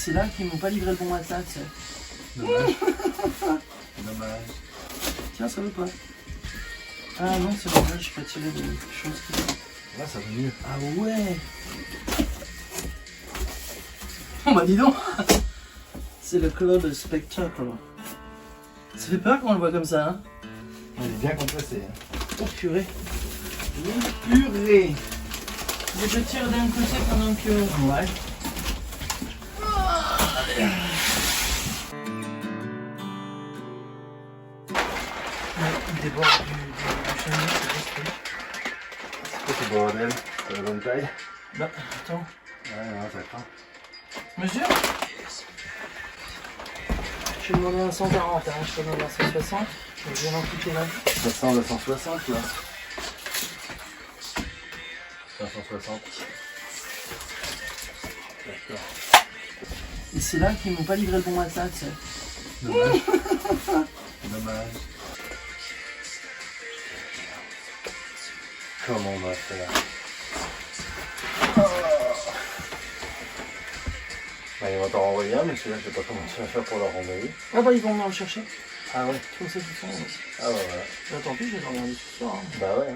c'est là qu'ils m'ont pas livré le bon matelas, tu sais. Dommage. Dommage. Tiens, ça veut pas. Ah non, c'est normal, je peux tirer des choses qui... Là, ça va mieux. Ah ouais. Oh bah dis donc. C'est le club spectacle. Ça fait peur quand on le voit comme ça, hein. Il est bien compressé. Hein. Oh purée. Oui, purée. Je tire d'un côté pendant que... Ouais. Il déborde du chemin, c'est juste. C'est quoi ce bordel? C'est la bonne taille? Bah, attends. Ouais, non, ça craint. Mesure. Je vais demander un 140, hein. Je te demande un 160. Je vais bien en quitter là. Ça sent le 160 là. 560. D'accord. Et c'est là qu'ils m'ont pas livré le bon matelas, tu sais. Dommage. Dommage. Comment on va faire? Bah, ils vont t'en renvoyer un, mais celui-là, je sais pas comment tu vas faire pour leur renvoyer. Ah bah ils vont venir le chercher. Ah ouais? C'est comme ça qu'ils font. Ouais. Ah ouais, voilà. Bah, tant pis, je vais dormir ce soir. Hein. Bah ouais.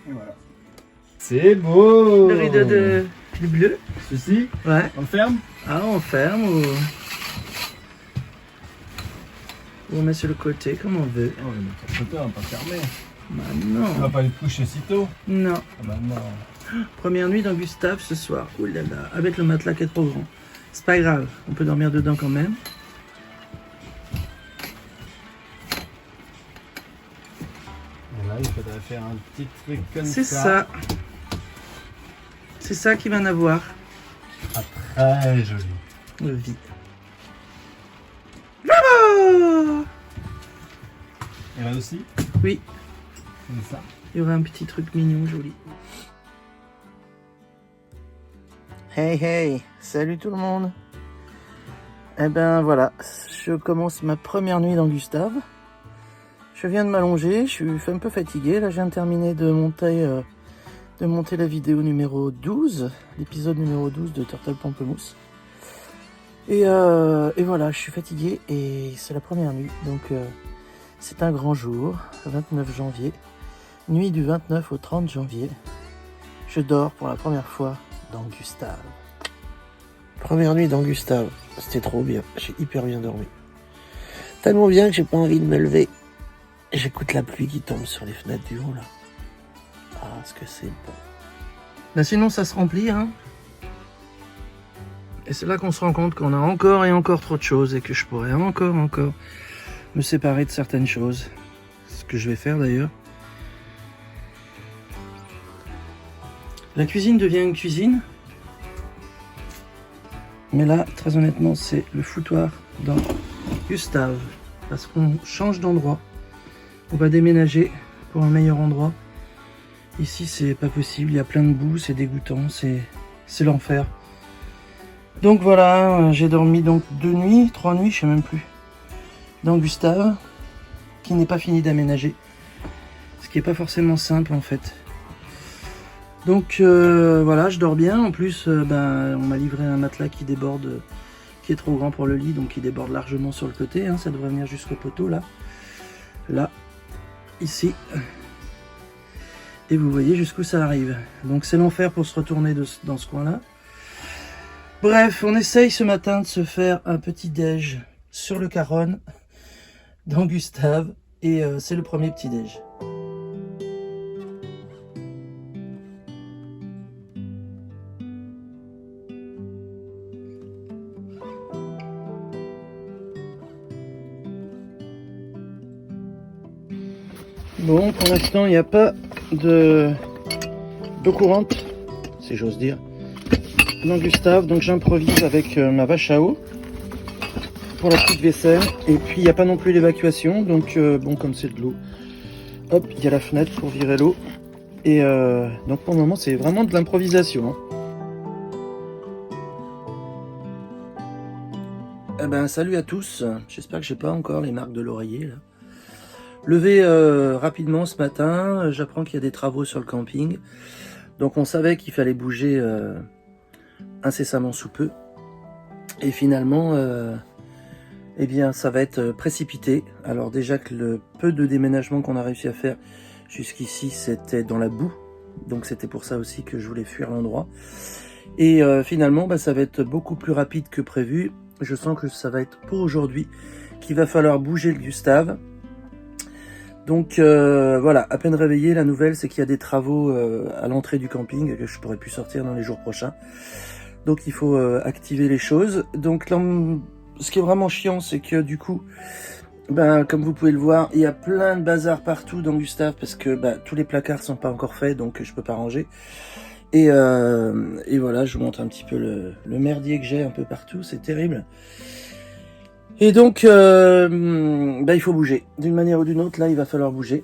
Et voilà. C'est beau! Le rideau de bleu. Ceci? Ouais. On le ferme? Ah, on ferme ou on met sur le côté comme on veut. Oh, on va mettre sur le côté, on va pas fermer. Bah Tu vas non. pas aller te coucher si tôt? Non. Ah bah non. Première nuit dans Gustave ce soir. Ouh là là. Avec le matelas qui est trop grand. C'est pas grave. On peut dormir dedans quand même. Et là, il faudrait faire un petit truc comme ça. C'est ça. C'est ça qu'il va en avoir. Ah, très joli. Le vide. Bravo! Et là aussi? Oui. C'est ça. Il y aura un petit truc mignon, joli. Hey hey, salut tout le monde. Eh ben voilà, je commence ma première nuit dans Gustave. Je viens de m'allonger, je suis un peu fatigué. Là, je viens de terminer de monter la vidéo numéro 12, l'épisode numéro 12 de Turtle Pamplemousse. Et voilà, je suis fatigué et c'est la première nuit, donc c'est un grand jour, 29 janvier. Nuit du 29 au 30 janvier, je dors pour la première fois dans Gustave. Première nuit dans Gustave, c'était trop bien, j'ai hyper bien dormi. Tellement bien que j'ai pas envie de me lever. J'écoute la pluie qui tombe sur les fenêtres du haut là. Ah, ce que c'est bon. Là, sinon ça se remplit, hein. Et c'est là qu'on se rend compte qu'on a encore et encore trop de choses et que je pourrais encore me séparer de certaines choses. Ce que je vais faire d'ailleurs. La cuisine devient une cuisine. Mais là, très honnêtement, c'est le foutoir dans Gustave. Parce qu'on change d'endroit. On va déménager pour un meilleur endroit. Ici, c'est pas possible. Il y a plein de boue, c'est dégoûtant, c'est l'enfer. Donc voilà, j'ai dormi donc 3 nuits, je sais même plus. Dans Gustave, qui n'est pas fini d'aménager. Ce qui est pas forcément simple en fait. Donc voilà, je dors bien. En plus, on m'a livré un matelas qui déborde, qui est trop grand pour le lit, donc qui déborde largement sur le côté. Hein, ça devrait venir jusqu'au poteau là. Là, ici. Et vous voyez jusqu'où ça arrive. Donc c'est l'enfer pour se retourner dans ce coin-là. Bref, on essaye ce matin de se faire un petit déj sur le Caronne, dans Gustave. Et c'est le premier petit déj. Bon, pour l'instant, il n'y a pas d'eau courante, si j'ose dire, dans Gustave. Donc j'improvise avec ma vache à eau pour la petite vaisselle. Et puis, il n'y a pas non plus l'évacuation. Donc, bon, comme c'est de l'eau, hop, il y a la fenêtre pour virer l'eau. Et donc, pour le moment, c'est vraiment de l'improvisation. Hein. Eh ben, salut à tous. J'espère que j'ai pas encore les marques de l'oreiller, là. Levé rapidement ce matin, j'apprends qu'il y a des travaux sur le camping. Donc on savait qu'il fallait bouger incessamment sous peu. Et finalement, eh bien, ça va être précipité. Alors déjà que le peu de déménagement qu'on a réussi à faire jusqu'ici, c'était dans la boue. Donc c'était pour ça aussi que je voulais fuir l'endroit. Et finalement, bah, ça va être beaucoup plus rapide que prévu. Je sens que ça va être pour aujourd'hui qu'il va falloir bouger le Gustave. Donc voilà, à peine réveillé, la nouvelle c'est qu'il y a des travaux à l'entrée du camping, que je pourrais plus sortir dans les jours prochains. Donc il faut activer les choses. Donc là, ce qui est vraiment chiant, c'est que du coup, ben, comme vous pouvez le voir, il y a plein de bazar partout dans Gustave, parce que tous les placards sont pas encore faits, donc je peux pas ranger. Et voilà, je vous montre un petit peu le merdier que j'ai un peu partout, c'est terrible. Et donc, il faut bouger. D'une manière ou d'une autre, là, il va falloir bouger.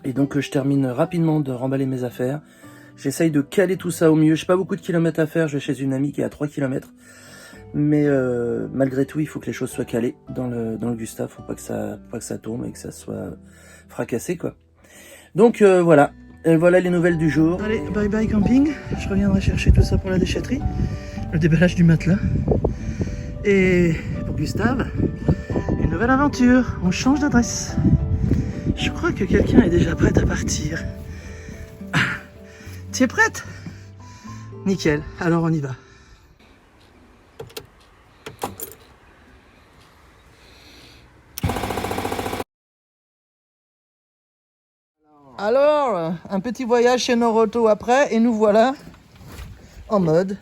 Et donc, je termine rapidement de remballer mes affaires. J'essaye de caler tout ça au mieux. J'ai pas beaucoup de kilomètres à faire. Je vais chez une amie qui est à 3 km. Mais malgré tout, il faut que les choses soient calées dans le Gustave. Faut pas que ça tombe et que ça soit fracassé, quoi. Donc, voilà. Et voilà les nouvelles du jour. Allez, bye bye camping. Je reviendrai chercher tout ça pour la déchetterie. Le déballage du matelas. Et pour Gustave, une nouvelle aventure. On change d'adresse. Je crois que quelqu'un est déjà prêt à partir. Tu es prête? Nickel. Alors on y va. Alors, un petit voyage chez Noroto après, et nous voilà en mode...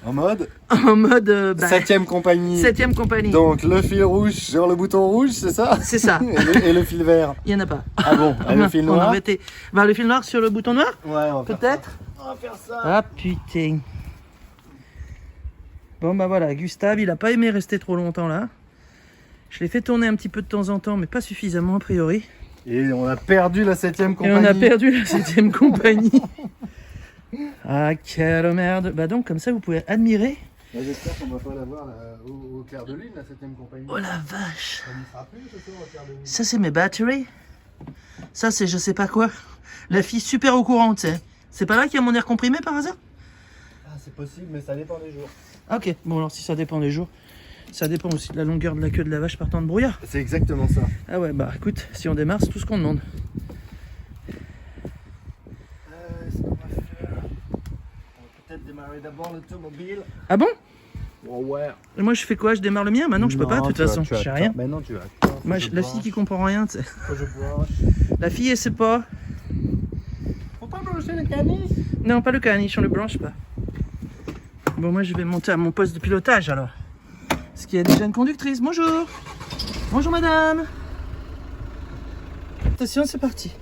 En mode En mode... 7ème compagnie. 7ème compagnie. Donc le fil rouge sur le bouton rouge, c'est ça? C'est ça. Et le fil vert? Il n'y en a pas. Ah bon? Et le fil noir? Le fil noir sur le bouton noir? Ouais, on va peut-être. On va faire ça. Ah putain. Bon bah voilà, Gustave, il a pas aimé rester trop longtemps là. Je l'ai fait tourner un petit peu de temps en temps, mais pas suffisamment a priori. Et on a perdu la 7ème compagnie. Et on a perdu la 7ème compagnie. Ah, quelle merde. Bah donc, comme ça, vous pouvez admirer. J'espère qu'on va pas la voir au clair de lune, la 7ème compagnie. Oh la vache. Ça ne sera plus ce soir au clair de lune. Ça, c'est mes batteries. Ça, c'est je sais pas quoi. La fille super au courant, tu sais. C'est pas là qu'il y a mon air comprimé par hasard? Ah, c'est possible, mais ça dépend des jours. Ok, bon alors si ça dépend des jours, ça dépend aussi de la longueur de la queue de la vache partant de brouillard. C'est exactement ça. Ah ouais, bah écoute, si on démarre, c'est tout ce qu'on demande. Ce qu'on va faire, on va peut-être démarrer d'abord l'automobile. Ah bon? Oh ouais. Et moi je fais quoi? Je démarre le mien? Bah non, je peux pas de toute façon, je sais rien. Mais non, tu vas. Moi, la fille qui comprend rien, tu sais. Je branche. La fille, elle sait pas. Faut pas brancher le caniche? Non, pas le caniche, on le branche pas. Bon, moi je vais monter à mon poste de pilotage alors. Parce qu'il y a déjà une conductrice. Bonjour. Bonjour madame. Attention, c'est parti.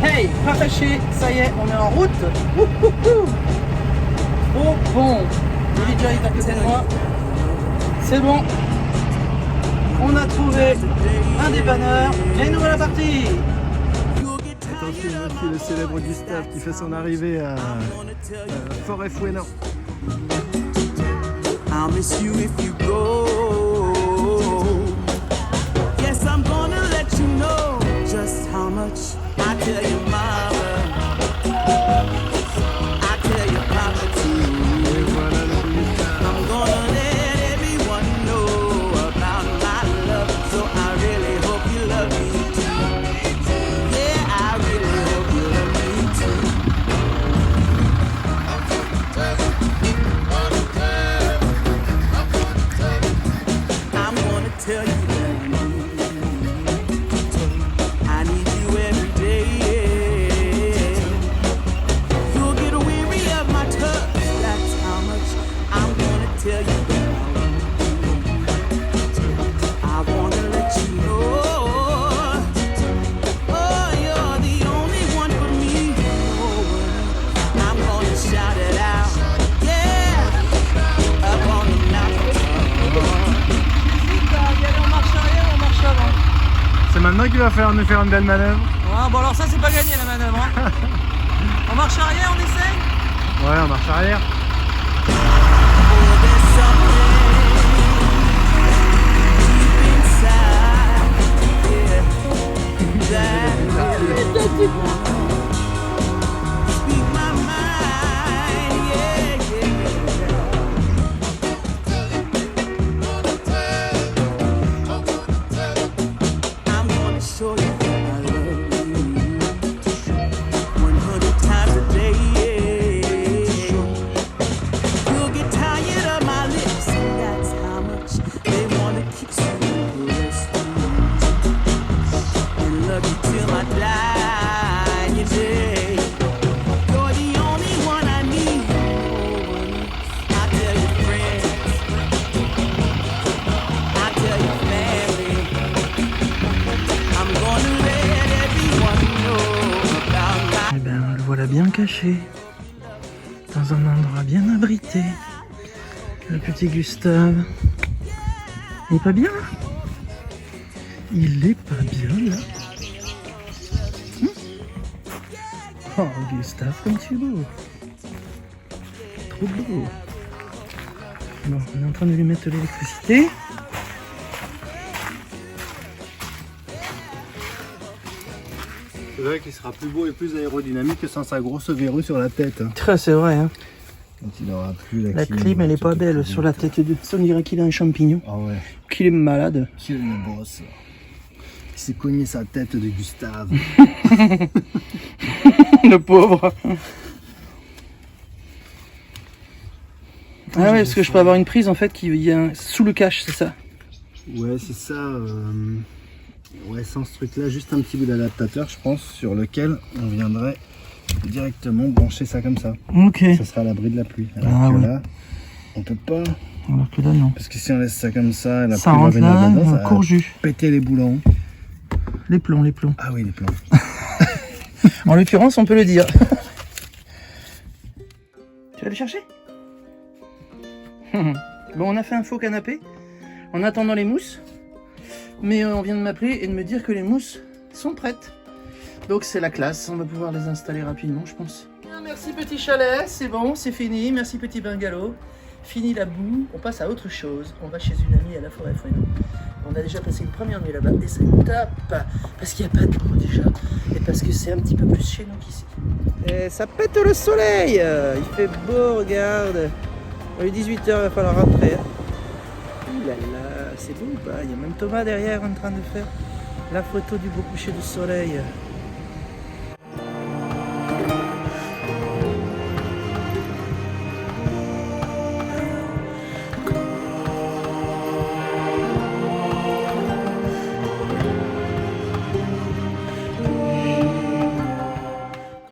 Hey, rafraîchi, ça y est, on est en route. Oh bon, le vidéo est à côté de moi. C'est bon. On a trouvé un dépanneur et nous voilà partis. Attention, voici le célèbre Gustave qui fait son arrivée à Forest Bueno. I'll miss you if you go. Yes, I'm gonna let you know just how much I tell you, mama. I tell you, papa too. I'm gonna let everyone know about my love. So I really hope you love me too. Yeah, I really hope you love me too. I'm gonna tell you that I need you every day. You'll get weary of my touch, that's how much I'm gonna tell you that I wanna let you know. Oh, you're the only one for me. Oh, I'm gonna shout it out, yeah, up on the mountain. maintenant qu'il va falloir nous faire une belle manœuvre. Ouais, bon alors ça c'est pas gagné la manœuvre. Hein. On marche arrière, on essaye. Ouais, on marche arrière. Bien caché dans un endroit bien abrité, le petit Gustave. Il est pas bien là? Il est pas bien là. Oh Gustave, comme tu es beau. Trop beau. Bon, on est en train de lui mettre l'électricité. C'est vrai qu'il sera plus beau et plus aérodynamique que sans sa grosse verrue sur la tête. C'est vrai, hein. Quand il aura plus La clim, elle est pas belle sur la tête de. On dirait qu'il a un champignon. Ah ouais. Qu'il est malade. Quel boss. Il s'est cogné sa tête de Gustave. Le pauvre. Ah ouais, parce que je peux avoir une prise en fait qui vient sous le cache, c'est ça? Ouais, c'est ça. Ouais, sans ce truc là, juste un petit bout d'adaptateur, je pense, sur lequel on viendrait directement brancher ça comme ça. Ok. Ça sera à l'abri de la pluie. Alors que là, on peut pas. Alors que là, non. Parce que si on laisse ça comme ça, la ça pluie va rentre venir là, dedans, ça va courju. péter les boulons. Les plombs, les plombs. Ah oui, les plombs. En l'occurrence, on peut le dire. Tu vas le chercher? Bon, on a fait un faux canapé en attendant les mousses. Mais on vient de m'appeler et de me dire que les mousses sont prêtes. Donc c'est la classe, on va pouvoir les installer rapidement, je pense. Merci petit chalet, c'est bon, c'est fini. Merci petit bungalow. Fini la boue, on passe à autre chose. On va chez une amie à la forêt Fouesnant. On a déjà passé une première nuit là-bas et c'est top. Parce qu'il n'y a pas de boue déjà. Et parce que c'est un petit peu plus chez nous qu'ici. Et ça pète le soleil. Il fait beau, regarde. Il est 18h, il va falloir rentrer. Ouh là là, c'est beau ou pas? Il y a même Thomas derrière en train de faire la photo du beau coucher du soleil.